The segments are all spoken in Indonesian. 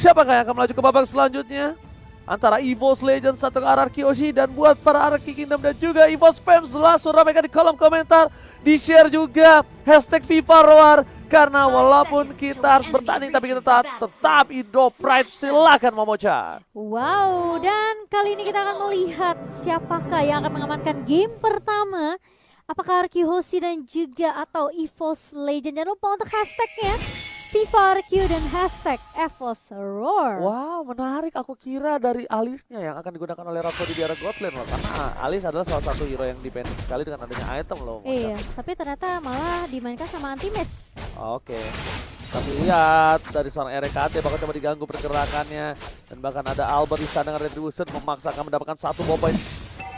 siapakah yang akan melaju ke babak selanjutnya? Antara EVOS Legends atau RRQ Yoshi. Dan buat para RRQ Kingdom dan juga EVOS fans, langsung ramaikan di kolom komentar. Di-share juga hashtag FIFA Roar. Karena walaupun kita harus bertanding, tapi kita tetap Indo Pride. Silakan Momochan. Wow, dan kali ini kita akan melihat siapakah yang akan mengamankan game pertama. Apakah RRQ Hoshi dan juga atau EVOS Legend. Jangan lupa untuk hashtagnya FIFA RQ dan hashtag EVOS Roar. Wow, menarik. Aku kira dari alisnya yang akan digunakan oleh Rhapsody di arah Godland loh. Karena Alis adalah salah satu hero yang dependent sekali dengan adanya item loh. Iya, tapi ternyata malah dimainkan sama anti-match. Oke. Tapi lihat dari seorang RKT bakal coba diganggu pergerakannya. Dan bahkan ada Albert di sana dengan Retribution memaksakan mendapatkan satu ball point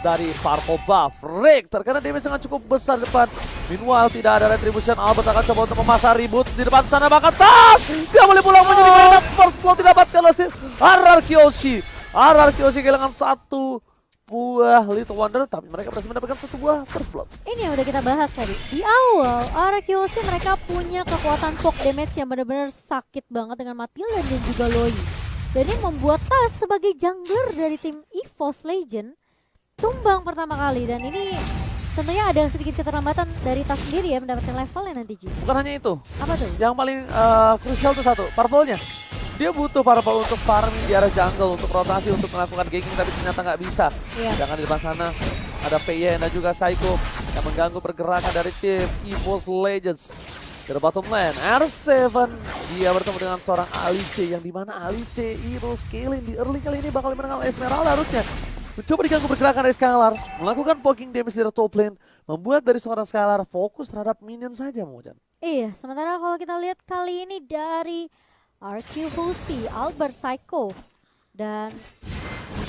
dari Purple Buff. Rick terkena damage dengan cukup besar depan. Meanwhile tidak ada Retribution. Albert akan coba untuk memasang ribut di depan sana, bahkan tas dia boleh pulang menjadi mainan. First blood didapatkan oleh RRQ Yoshi. RRQ Yoshi kehilangan satu buah Little Wonder, tapi mereka berhasil mendapatkan satu buah first blood. Ini yang udah kita bahas tadi. Di awal RRQ Yoshi mereka punya kekuatan poke damage yang benar-benar sakit banget dengan Matilda dan juga Loi. Dan ini membuat Tas sebagai jungler dari tim EVOS Legend tumbang pertama kali, dan ini tentunya ada sedikit keterlambatan dari Tas sendiri ya mendapatkan levelnya nanti Ji. Bukan hanya itu. Apa tuh? Yang paling krusial tuh satu, Purple-nya. Dia butuh Purple untuk farming di arah jungle, untuk rotasi, untuk melakukan ganking, tapi ternyata nggak bisa. Iya. Jangan di depan sana ada PY dan juga Psycho yang mengganggu pergerakan dari tim EVOS Legends. Di bottom lane, R7 dia bertemu dengan seorang Alice, yang dimana Alice hero scaling di early kali ini bakal menang Esmeralda harusnya. Mencoba diganggu pergerakan dari Scalar, melakukan poking damage di top lane, membuat dari seorang Scalar fokus terhadap minion saja, Mojan. Iya, sementara kalau kita lihat kali ini dari RRQ Hoshi, Albert Psycho, dan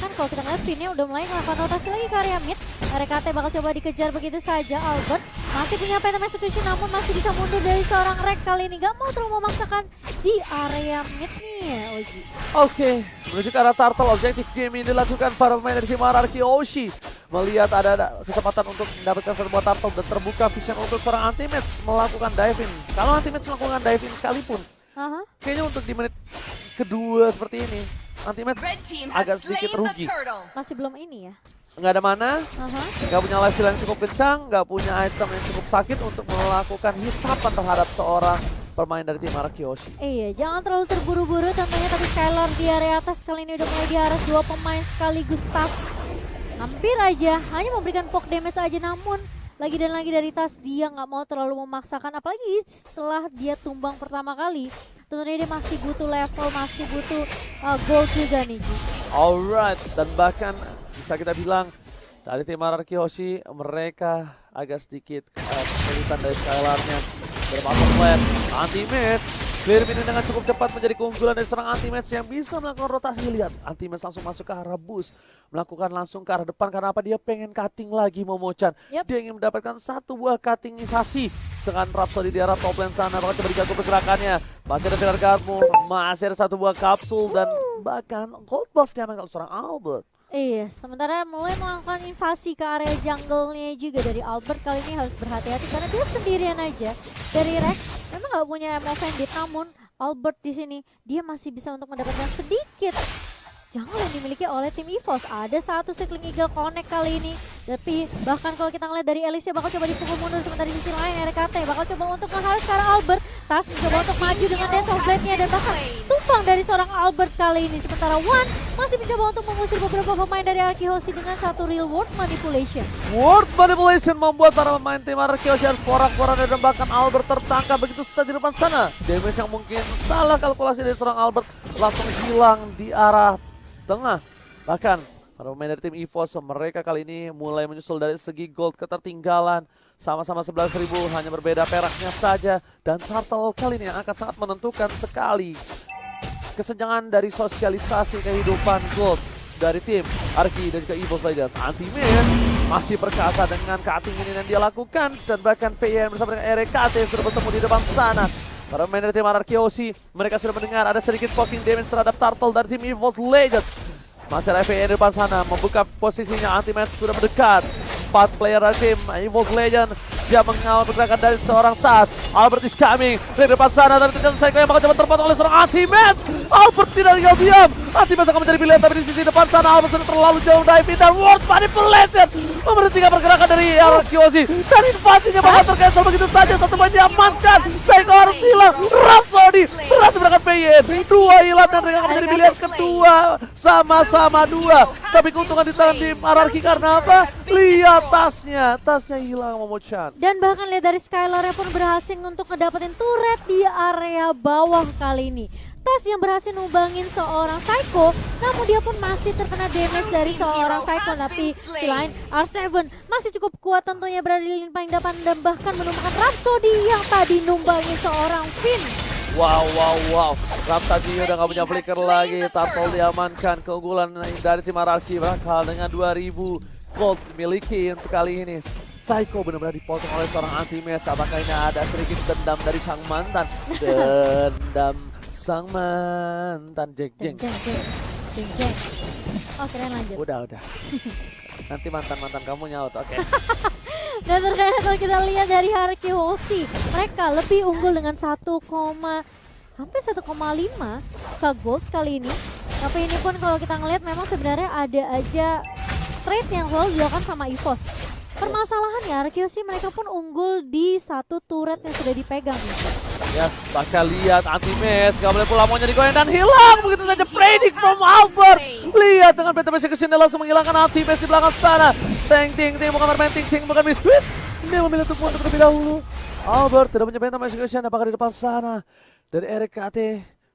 kan kalau kita ngeliat Vinnya udah mulai melakukan rotasi lagi ke area mid. RKT bakal coba dikejar begitu saja. Albert masih punya Phantom Execution, namun masih bisa mundur dari seorang Rek kali ini. Gak mau terlalu memaksakan di area mid nih ya Oji. Oke, menuju ke arah turtle. Objektif game ini dilakukan para pemain dari tim RRQ Yoshi. Melihat ada kesempatan untuk mendapatkan sebuah turtle dan terbuka vision untuk seorang anti-match melakukan diving. Kalau anti-match melakukan diving sekalipun, kayaknya untuk di menit kedua seperti ini, anti-match agak sedikit rugi. Masih belum ini ya? Nggak ada mana, nggak punya life steal yang cukup kencang, nggak punya item yang cukup sakit untuk melakukan hisapan terhadap seorang pemain dari tim RRQ Yoshi. Iya, jangan terlalu terburu-buru tentunya, tapi Skylar di area atas kali ini udah mulai diaras dua pemain sekaligus Tas. Hampir aja, hanya memberikan poke damage aja, namun lagi dan lagi dari Tas dia nggak mau terlalu memaksakan, apalagi setelah dia tumbang pertama kali. Tentunya dia masih butuh level, masih butuh gold juga nih Ji. Alright, dan bahkan bisa kita bilang dari tim RRQ Yoshi mereka agak sedikit kesulitan dari Skylar-nya. Berpasang plan, anti-match clear minion dengan cukup cepat menjadi keunggulan dari seorang anti-match yang bisa melakukan rotasi. Lihat, anti-match langsung masuk ke arah boost, melakukan langsung ke arah depan karena apa? Dia pengen cutting lagi Momochan. Dia ingin mendapatkan satu buah cuttingisasi dengan Rhapsody di arah top lane sana. Bakal coba diganggu pergerakannya. Masih ada Fener Guardmore, masih ada satu buah kapsul dan bahkan gold buff diamankan oleh seorang Albert. Iya, sementara mulai melakukan invasi ke area jungle-nya juga dari Albert. Kali ini harus berhati-hati karena dia sendirian aja. Dari Rex memang nggak punya offended, namun Albert di sini dia masih bisa untuk mendapatkan sedikit jungle yang dimiliki oleh tim EVOS. Ada satu Circling Eagle connect kali ini. Tapi bahkan kalau kita ngeliat dari Alicia bakal coba dipukul mundur, sementara di sisi lain RKT bakal coba untuk nge-harvest ke arah Albert. Tas mencoba untuk maju dengan Dance of Blade-nya dan bahkan tumpang dari seorang Albert kali ini. Sementara One masih mencoba untuk mengusir beberapa pemain dari RRQ Yoshi dengan satu real world manipulation. World manipulation membuat para pemain tim RRQ Yoshi harus porak-poranda dan bahkan Albert tertangkap begitu saja di depan sana. Damage yang mungkin salah kalkulasi dari seorang Albert langsung hilang di arah tengah. Bahkan para pemain dari tim EVOS mereka kali ini mulai menyusul dari segi gold ketertinggalan. Sama-sama 11.000, hanya berbeda peraknya saja. Dan Turtle kali ini yang akan sangat menentukan sekali kesenjangan dari sosialisasi kehidupan gold dari tim Arki dan juga EVOS Legends. Anti-man masih perkasa dengan cutting ini yang dia lakukan. Dan bahkan PM bersama dengan RKT sudah bertemu di depan sana. Para pemain dari tim RRQ Yoshi, mereka sudah mendengar ada sedikit poking damage terhadap Turtle dari tim EVOS Legends. Masih ada FAN di depan sana, membuka posisinya, anti-match sudah mendekat. 4 player dari tim EVOS Legends siap mengawal pergerakan dari seorang Tas. Albert is coming dari depan sana, tapi ternyata Psycho yang bakal coba terpotong oleh seorang Anti-Match. Albert tidak tinggal diam. Anti-Match akan menjadi pilihan, tapi di sisi depan sana Albert sudah terlalu jauh diving dan World Manipulation memberhentikan pergerakan dari Arkeosi. Dan invasinya bakal tercancel begitu saja, satu poin diamankan. Psycho harus hilang. Rhapsody berhasil berangkat PYN. Dua hilang dan mereka akan menjadi pilihan kedua. Sama-sama dua. Tapi keuntungan di tangan tim Ararki karena apa? Lihat tasnya hilang Momo-chan. Dan bahkan lihat dari Skylar pun berhasil untuk ngedapetin turret di area bawah kali ini. Tas yang berhasil numbangin seorang Psycho, namun dia pun masih terkena damage dari seorang Psycho. Tapi di lain R7 masih cukup kuat tentunya berada di lini paling depan dan bahkan menemukan Rhapsody yang tadi numbangin seorang Finn. Wow. Rhapsody udah gak punya flicker lagi. Turtle diamankan. Keunggulan dari tim Ararki bakal dengan 2000 gold dimiliki untuk kali ini. Psycho benar-benar dipotong oleh seorang Anti-Match. Apakah ini ada sedikit dendam dari sang mantan? Dendam sang mantan. Jeng. Oh keren, lanjut. Udah. Nanti mantan kamu nyaut, oke. Dan ternyata kalau kita lihat dari Ararki Hoshi, mereka lebih unggul dengan hampir 1,5 ke gold kali ini. Tapi ini pun kalau kita ngelihat memang sebenarnya ada aja trade yang selalu dilakukan sama EVOS. Permasalahannya Ararki Hoshi mereka pun unggul di satu turret yang sudah dipegang. Yes, bakal lihat Anti-Match, gak boleh pula maunya digoyang dan hilang begitu saja. Predict from Albert. Lihat dengan PTPC kesini langsung menghilangkan Anti-Match di belakang sana. Ting bukan bermain ting bukan biskuit. Dia memilih untuk mundur terlebih dahulu. Albert tidak punya Phantom Execution, apakah di depan sana dari RKT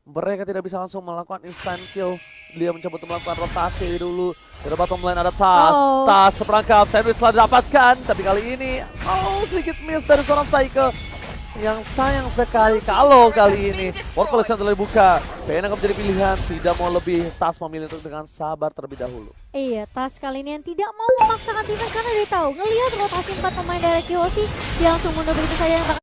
mereka tidak bisa langsung melakukan instant kill. Dia mencoba untuk melakukan rotasi dulu. Di bottom lane ada Tas. Tas terperangkap, sandwich telah didapatkan. Tapi kali ini sedikit miss dari seorang Psycho. Yang sayang sekali kalau kali ini World Collection telah dibuka. PN akan menjadi pilihan, tidak mau lebih. Tas memilih untuk dengan sabar terlebih dahulu. Iya, Tas kali ini yang tidak mau memaksakan timnya karena dia tahu ngelihat rotasi 4 pemain dari Ararki Hoshi, dia langsung mundur begitu saja yang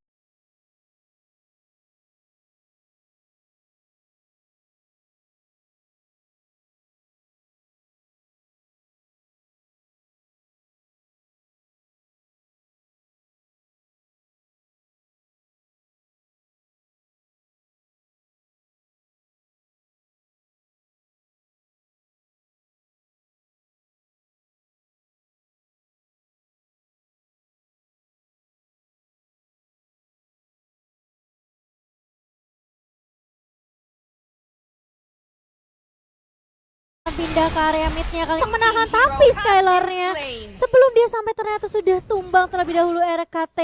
pindah ke area midnya kali ini menahan, tapi Skylarnya sebelum dia sampai ternyata sudah tumbang terlebih dahulu RKT.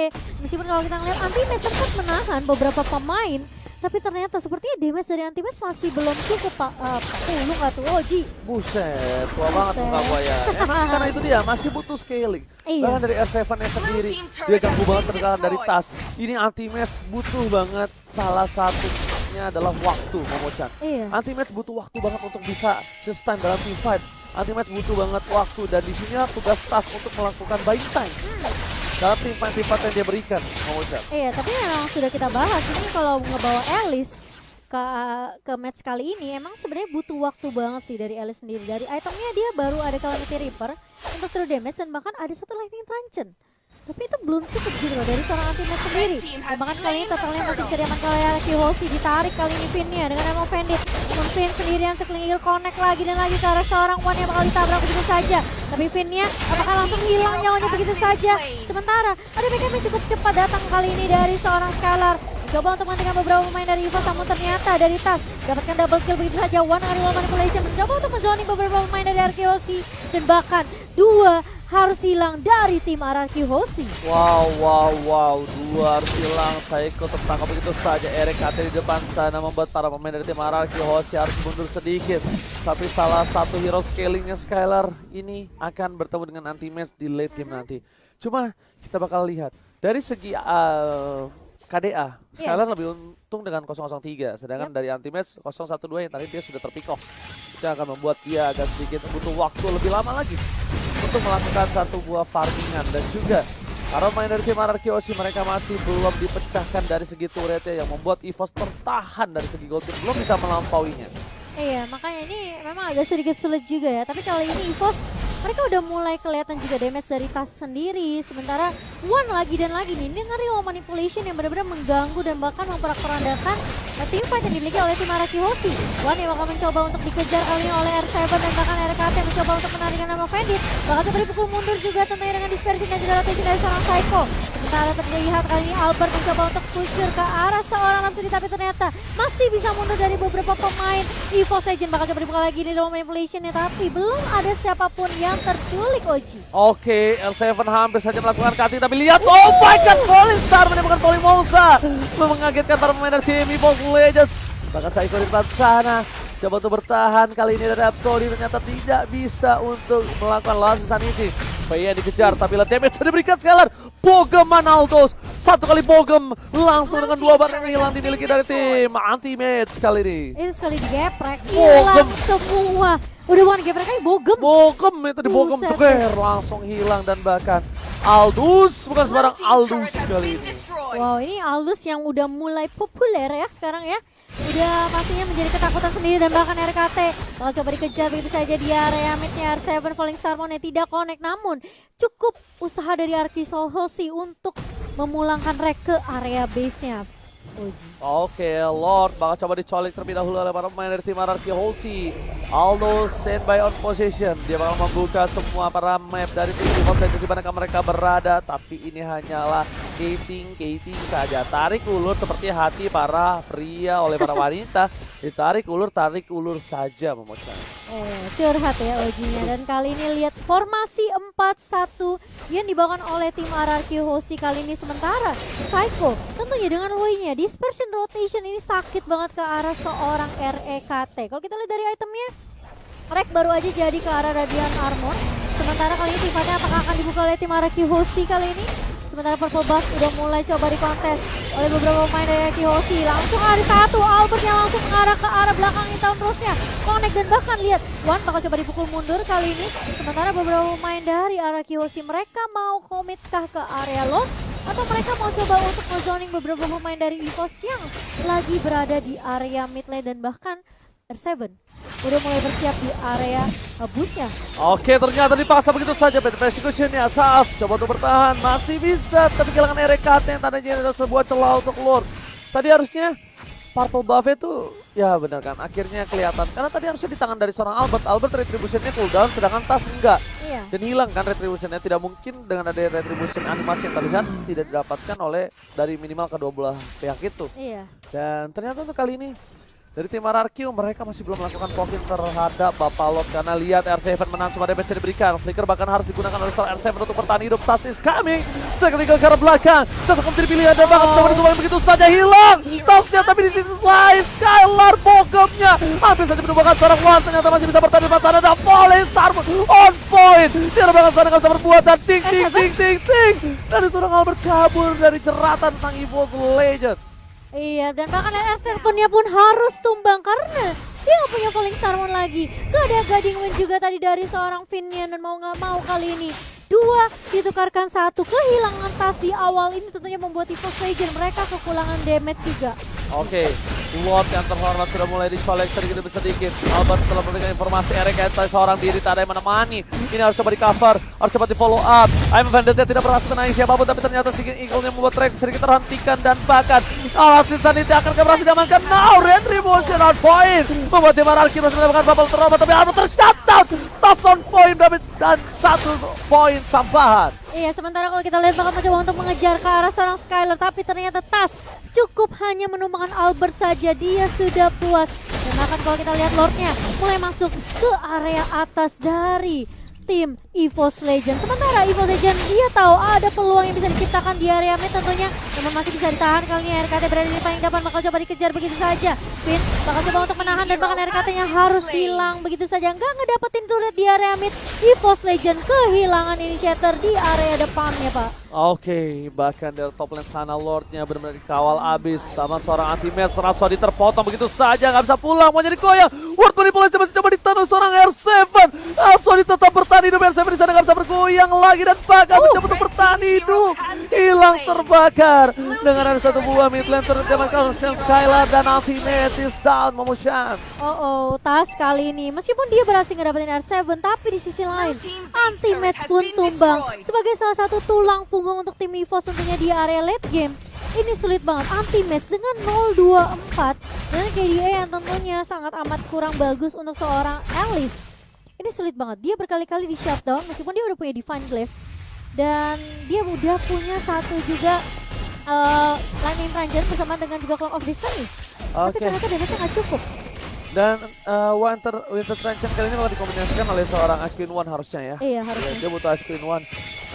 Meskipun kalau kita ngeliat Anti-Match sempat menahan beberapa pemain, tapi ternyata sepertinya damage dari Anti-Match masih belum cukup Pak. Lu nggak tuh Oji? Buset, tua banget muka gua ya. Karena itu dia masih butuh scaling. Bahkan dari R7-nya sendiri dia ganggu banget terkadang dari Tas. Ini Anti-Match butuh banget, salah satunya adalah waktu, Momo-chan. Anti-Match butuh waktu banget untuk bisa sustain dalam team fight. Anti-Match butuh banget waktu dan di sini tugas Tas untuk melakukan buying time dalam team fight yang dia berikan, Momo-chan. Iya, tapi memang sudah kita bahas ini kalau ngebawa Alice ke match kali ini emang sebenarnya butuh waktu banget sih dari Alice sendiri. Dari itemnya dia baru ada Calamity Reaper untuk true damage dan bahkan ada satu Lightning Truncheon. Tapi itu belum cukup gitu loh dari seorang Anti-Match sendiri. Dan bahkan kali ini totalnya masih bisa diamankan oleh Ararki Hoshi. Ditarik kali ini Finn-nya dengan Emo Bandit. Namun Finn sendirian sekelingil connect lagi dan lagi ke arah seorang One yang bakal ditabrak begitu saja. Tapi Finn-nya apakah langsung hilang nyawanya begitu saja. Sementara ada BKB cukup cepat datang kali ini dari seorang Skylar. Coba untuk menghentikan beberapa pemain dari EVOS, namun ternyata dari Tas dapatkan double kill begitu saja. One dengan World Manipulation mencoba untuk menzoning beberapa pemain dari Ararki Hoshi dan bahkan dua harus hilang dari tim Ararki Hoshi. Wow, dua harus hilang. Psycho tertangkap begitu saja. RKT di depan sana membuat para pemain dari tim Ararki Hoshi harus mundur sedikit. Tapi salah satu hero scalingnya Skylar ini akan bertemu dengan Anti-Match di late game nanti. Cuma kita bakal lihat dari segi KDA, Skylar lebih untung dengan 003, sedangkan dari Anti-Match 012 yang tadi dia sudah terpick off. Itu akan membuat dia agak sedikit butuh waktu lebih lama lagi untuk melakukan satu buah farmingan. Dan juga para pemain dari tim Ararki Hoshi mereka masih belum dipecahkan dari segi turretnya yang membuat EVOS tertahan dari segi gold team, belum bisa melampauinya. Iya, makanya ini memang agak sedikit sulit juga ya. Tapi kali ini EVOS mereka udah mulai kelihatan juga damage dari tas sendiri. Sementara One lagi dan lagi nih dengan real manipulation yang benar-benar mengganggu dan bahkan memporak-porandakan tim fight yang dimiliki oleh tim Araki Hoshi. One yang bakal mencoba untuk dikejar kali ini oleh R7 dan bahkan RKT yang mencoba untuk menarikkan nama Bandit. Bakal coba dipukul mundur juga tentunya dengan dispersion dan juga rotation dari seorang Psycho. Sementara terlihat kali ini Albert mencoba untuk pushur ke arah seorang Rhapsody, tapi ternyata masih bisa mundur dari beberapa pemain EVOS Legend. Bakal coba dibuka lagi di dalam manipulationnya, tapi belum ada siapapun yang terculik, Oji. Oke, R7 hampir saja melakukan cutting, tapi lihat, oh my god, Falling Star menemukan Polymosa. Mengagetkan para pemain dari tim EVOS Legends. Maka Psycho di depan sana, coba untuk bertahan kali ini dari Rhapsody, ternyata tidak bisa untuk melakukan last insanity. Paya dikejar, tapi lihat damage sudah diberikan Skylar. Bogem Manaldos, satu kali Bogem langsung dengan dua barang hilang dimiliki dari tim Anti-Mage kali ini. Itu sekali digeprek, hilang semua. Udah bukan geprek aja, Bogem. Bogem itu di Bogem Buset. tuker, langsung hilang dan bahkan Aldous, bukan sembarang Aldous kali ini. Wow, ini Aldous yang udah mulai populer ya sekarang ya. Udah pastinya menjadi ketakutan sendiri dan bahkan RKT bakal coba dikejar begitu saja di area midnya. R7 Falling Star Moon tidak connect, namun cukup usaha dari Araki Hoshi untuk memulangkan Rek ke area base-nya. Oji. Oke, Lord bakal coba dicolik terlebih dahulu oleh para pemain dari tim Araki Hoshi. Aldo standby on position. Dia bakal membuka semua para map dari tim EVOS dan di mana mereka berada. Tapi ini hanyalah gating saja. Tarik ulur seperti hati para pria oleh para wanita. Ditarik ulur, tarik ulur saja Momochan. Curhat ya Ojinya. Dan kali ini lihat formasi 4-1 yang dibawakan oleh tim Araki Hoshi kali ini. Sementara Psycho tentunya dengan Lui-nya dispersion rotation ini sakit banget ke arah seorang REKT. Kalau kita lihat dari itemnya, Rek baru aja jadi ke arah Radiant Armor. Sementara kali ini sifatnya apakah akan dibuka oleh tim Araki Hoshi kali ini? Sementara Purple Buff udah mulai coba dikontes oleh beberapa pemain dari Araki Hoshi. Langsung ada satu, Albert yang langsung mengarah ke arah belakang Intown terusnya. Connect dan bahkan lihat, One bakal coba dipukul mundur kali ini. Sementara beberapa pemain dari Araki Hoshi, mereka mau komitkah ke area lone? Atau mereka mau coba untuk nge-zoning beberapa pemain dari EVOS yang lagi berada di area mid lane dan bahkan R7 udah mulai bersiap di area busnya. Oke, ternyata dipaksa begitu saja. Bad persecutionnya atas, coba untuk bertahan, masih bisa, tapi kehilangan RKT yang tandanya adalah sebuah celah untuk Lord. Tadi harusnya Purple Buff itu, ya benar kan, akhirnya kelihatan. Karena tadi harusnya di tangan dari seorang Albert. Albert retributionnya cooldown, sedangkan Tas enggak. Iya. Dan hilang kan retributionnya, tidak mungkin dengan ada retribution animasi yang terlihat tidak didapatkan oleh dari minimal kedua belah pihak itu. Iya. Dan ternyata untuk kali ini dari tim RRQ mereka masih belum melakukan pokin terhadap Bapak Lot karena lihat R7 menang semua damage yang diberikan. Flicker bahkan harus digunakan oleh seorang R7 untuk bertahan hidup. Tas is coming. Sekali ke arah belakang. Tas akan menjadi pilihan dan bahkan coba ditumbangkan begitu saja hilang. Tasnya tapi di sisi lain Skylar Bogemnya hampir saja menumbangkan seorang One. Ternyata masih bisa bertahan di depan sana. Dan Falling Star on point. Dia bahkan sana nggak bisa berbuat dan ting. Dan seorang Albert kabur dari jeratan sang EVOS Legend. Iya, dan bahkan R7 pun harus tumbang karena dia nggak punya Falling Star Moon lagi. Gak ada Guiding Wind juga tadi dari seorang Finian dan mau nggak mau kali ini dua ditukarkan satu. Kehilangan Tas di awal ini tentunya membuat EVOS Legend mereka kekurangan damage juga. Oke, Lord yang terhormat sudah mulai dicolek sedikit. Albert telah memberikan informasi RKT seorang diri tak ada yang menemani. Ini harus coba di cover, harus coba di follow up. I'm Vendetta tidak berhasil menangis siapapun, tapi ternyata Seeking Eagle-nya membuat track sedikit terhentikan dan bahkan Alasin Sanity akan berhasil diamankan. Now Retribution on point membuat tim Araki masih mendapatkan bubble terhormat, tapi Albert tershutdown. Tas on point dan 1 poin tambahan. Iya, sementara kalau kita lihat bakal mencoba untuk mengejar ke arah seorang Skylar, tapi ternyata Tas cukup hanya menumbangkan Albert saja. Dia sudah puas. Dan bahkan kalau kita lihat Lordnya mulai masuk ke area atas dari tim EVOS Legend. Sementara EVOS Legend dia tahu ada peluang yang bisa diciptakan di area mid tentunya. Namun masih bisa ditahan kali ini. RKT berada di paling depan, bakal coba dikejar begitu saja. Finn bakal coba untuk menahan dan bahkan RKT-nya harus hilang begitu saja. Nggak ngedapetin turret di area mid. EVOS Legend kehilangan initiator di area depannya, Pak. Oke, bahkan dari top lane sana Lordnya benar-benar dikawal abis sama seorang anti-match. Rhapsody terpotong begitu saja, nggak bisa pulang, mau jadi goyang. Ward manipulasi masih coba ditahan seorang R7. Rhapsody tetap bertahan hidup, R7 R7 di sana nggak bisa bergoyang lagi dan bakal mencoba untuk bertahan hidup. Hilang terbakar dengan ada satu buah mid lane terdapatkan Skylar dan ultimate is down Momochan. Tas kali ini meskipun dia berhasil ngedapetin R7 tapi di sisi lain anti-match pun tumbang sebagai salah satu tulang punggung untuk tim EVOS tentunya di area late game. Ini sulit banget anti-match dengan 0-2-4 dengan KDA yang tentunya sangat amat kurang bagus untuk seorang Alice. Ini sulit banget, dia berkali-kali di shutdown meskipun dia udah punya Divine Glaive dan dia udah punya satu juga Lightning Ranger bersama dengan juga Clock of Destiny. Tapi ternyata damage-nya nggak cukup. Dan Winter Trenchant kali ini kalau dikombinasikan oleh seorang Ice Queen One harusnya ya. Iya harusnya. Dia butuh Ice Queen One.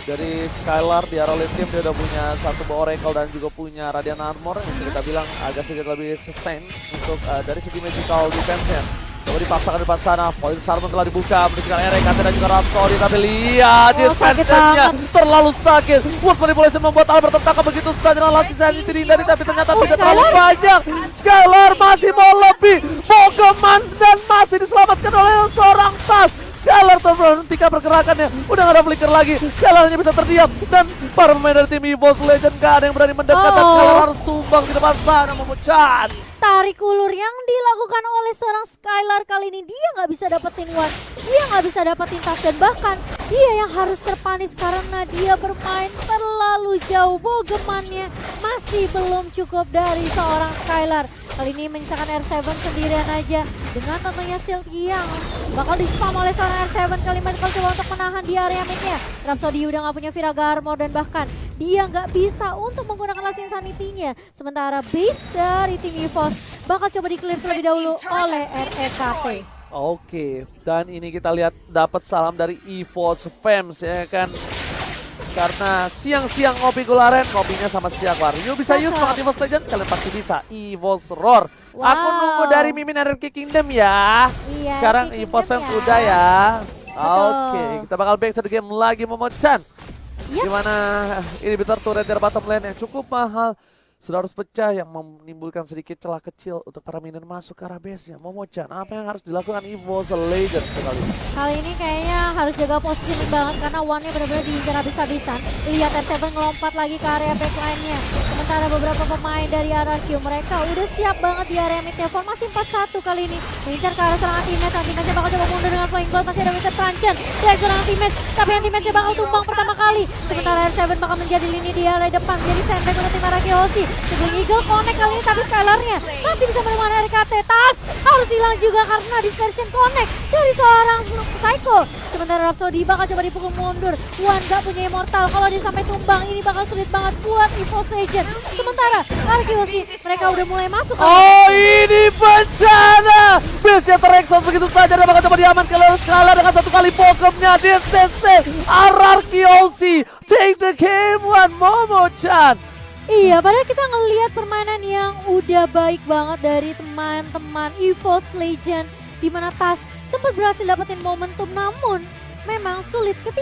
Dari Skylar di arah late game dia udah punya satu buah Oracle dan juga punya Radiant Armor yang bisa kita bilang agak sedikit lebih sustain untuk dari segi magical defense-nya. Coba dipaksakan di depan sana, Poison Star telah dibuka, berikan RKT dan juga Rhapsody, tapi lihat defense-nya terlalu sakit. World Manipulation membuat Albert tertangkap begitu saja dan langsung sanity dihindari, tapi ternyata tidak terlalu banyak. Skylar masih mau lebih, Pokemon dan masih diselamatkan oleh seorang Tas. Skylar terhentikan pergerakannya, udah gak ada flicker lagi. Skylar hanya bisa terdiam dan para pemain dari tim EVOS Legend gak ada yang berani mendekat dan Skylar harus tumbang di depan sana Momochan. Tarik ulur yang dilakukan oleh seorang Skylar kali ini, dia nggak bisa dapetin one, dia nggak bisa dapetin tas dan bahkan dia yang harus terpanis karena dia bermain terlalu jauh. Bogemannya masih belum cukup dari seorang Skylar. Kali ini menyisakan R7 sendirian aja dengan tentunya shield yang bakal di-spam oleh seorang R7. Kali ini coba untuk menahan di area mid-nya. Rhapsody udah nggak punya Viraga Armor dan bahkan dia nggak bisa untuk menggunakan Last Insanity-nya. Sementara base dari tim EVOS bakal coba di-clear terlebih dahulu oleh REKT. Oke, dan ini kita lihat dapat salam dari EVOS fans ya kan. Karena siang-siang ngopi gularen, ngopinya sama si Aquar. Yuk bisa use banget EVOS Legends, kalian pasti bisa. EVOS Roar. Wow. Aku nunggu dari Mimin RRQ Kingdom ya. Iya, sekarang EVOS fans udah ya. Betul. Oke, kita bakal back to the game lagi Momochan. Yep. Dimana inhibitor turret dari bottom lane yang cukup mahal sudah harus pecah yang menimbulkan sedikit celah kecil untuk para minion masuk ke arah base-nya. Momochan, apa yang harus dilakukan EVOS Legends kali ini? Kali ini kayaknya harus jaga positioning banget karena one-nya benar-benar diincar habis-habisan. Lihat R7 ngelompat lagi ke area backline-nya. Sementara beberapa pemain dari RRQ mereka udah siap banget di area mid-nya. Formasi 4-1 kali ini. Mengincar ke arah serangan anti-match. Anti-match-nya bakal coba mundur dengan Flying Bolt. Masih ada Winter Trenchant. Direct serangan anti-match. Tapi anti-match-nya bakal tumbang pertama kali. Sementara R7 bakal menjadi lini di area depan. Jadi sandbag untuk tim RRQ Hoshi. Sebelum Eagle connect kali ini tapi Skylar-nya masih bisa menemukan RKT. Tas harus hilang juga karena dispersion connect dari seorang Psycho. Sementara Rhapsody bakal coba dipukul mundur. Wan gak punya immortal, kalau dia sampai tumbang ini bakal sulit banget buat EVOS Legend. Sementara Arkeosi mereka udah mulai masuk. Oh ini bencana. Base-nya ter-expose begitu saja dan bakal coba diamankan oleh Skylar dengan satu kali Pokemon-nya di CC. Arkeosi take the game one Momochan. Iya, padahal kita ngelihat permainan yang udah baik banget dari teman-teman EVOS Legend, di mana Tas sempat berhasil dapetin momentum namun memang sulit ketika